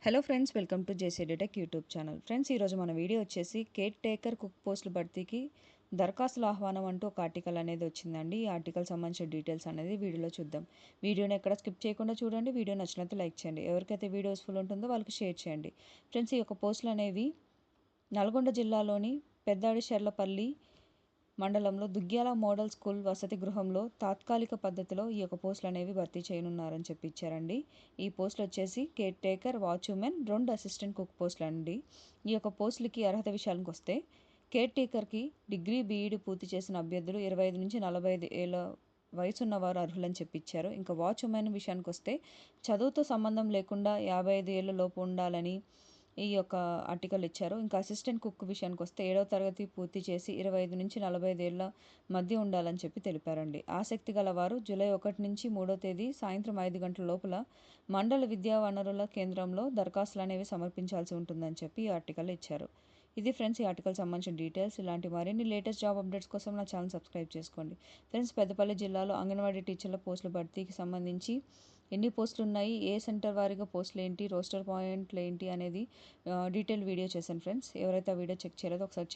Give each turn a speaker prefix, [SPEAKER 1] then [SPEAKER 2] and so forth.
[SPEAKER 1] Hello friends, welcome to JC tech YouTube channel. Friends, ఈరోజు మన video వచ్చేసి care taker cook పోస్టుల భర్తీకి దరఖాస్తుల ఆహ్వానం అంటూ ఒక ఆర్టికల్ అనేది వచ్చిందండి. ఈ ఆర్టికల్ సంబంధించిన డీటెయిల్స్ అనేది వీడియోలో చూద్దాం. వీడియోని ఎక్కడ స్కిప్ చేయకుండా చూడండి. వీడియో నచ్చినట్టు లైక్ చేయండి. ఎవరికైతే వీడియో యూస్ఫుల్ ఉంటుందో వాళ్ళకి షేర్ చేయండి. ఫ్రెండ్స్, ఈ యొక్క పోస్టులు అనేవి నల్గొండ జిల్లాలోని పెద్దాడిశర్లపల్లి మండలంలో దుగ్గ్యాల మోడల్ స్కూల్ వసతి గృహంలో తాత్కాలిక పద్ధతిలో ఈ యొక్క పోస్టులు అనేవి భర్తీ చేయనున్నారని చెప్పి ఇచ్చారండి. ఈ పోస్టులు వచ్చేసి care taker, watchman, 2 assistant cook పోస్టులు అండి. ఈ యొక్క పోస్టులకి అర్హత విషయానికి వస్తే కేర్ టేకర్కి డిగ్రీ బీఈడి పూర్తి చేసిన అభ్యర్థులు 25 నుంచి 45 ఏళ్ళ వయసున్నవారు అర్హులని చెప్పించారు. ఇంకా వాచ్మెన్ విషయానికి వస్తే చదువుతో సంబంధం లేకుండా 55 ఏళ్ళ లోపు ఉండాలని ఈ యొక్క ఆర్టికల్ ఇచ్చారు. ఇంకా అసిస్టెంట్ కుక్ విషయానికి వస్తే 7వ తరగతి పూర్తి చేసి 25 నుంచి 45 ఏళ్ల మధ్య ఉండాలని చెప్పి తెలిపారండి. ఆసక్తి గల వారు జూలై 1 నుంచి 3వ తేదీ సాయంత్రం 5 గంటల లోపల మండల విద్యా వనరుల కేంద్రంలో దరఖాస్తులు అనేవి సమర్పించాల్సి ఉంటుందని చెప్పి ఈ ఆర్టికల్ ఇచ్చారు. ఇది ఫ్రెండ్స్, ఈ ఆర్టికల్ సంబంధించిన డీటెయిల్స్. ఇలాంటి మరిన్ని లేటెస్ట్ జాబ్ అప్డేట్స్ కోసం నా ఛానల్ సబ్స్క్రైబ్ చేసుకోండి. ఫ్రెండ్స్, పెద్దపల్లి జిల్లాలో అంగన్వాడీ టీచర్ల పోస్టుల భర్తీకి సంబంధించి ఎన్ని పోస్టులు ఉన్నాయి, ఏ సెంటర్ వారీగా పోస్టులు ఏంటి, రోస్టర్ పాయింట్లు ఏంటి అనేది డీటెయిల్ వీడియో చేశాను ఫ్రెండ్స్. ఎవరైతే ఆ వీడియో చెక్ చేయలేదో ఒకసారి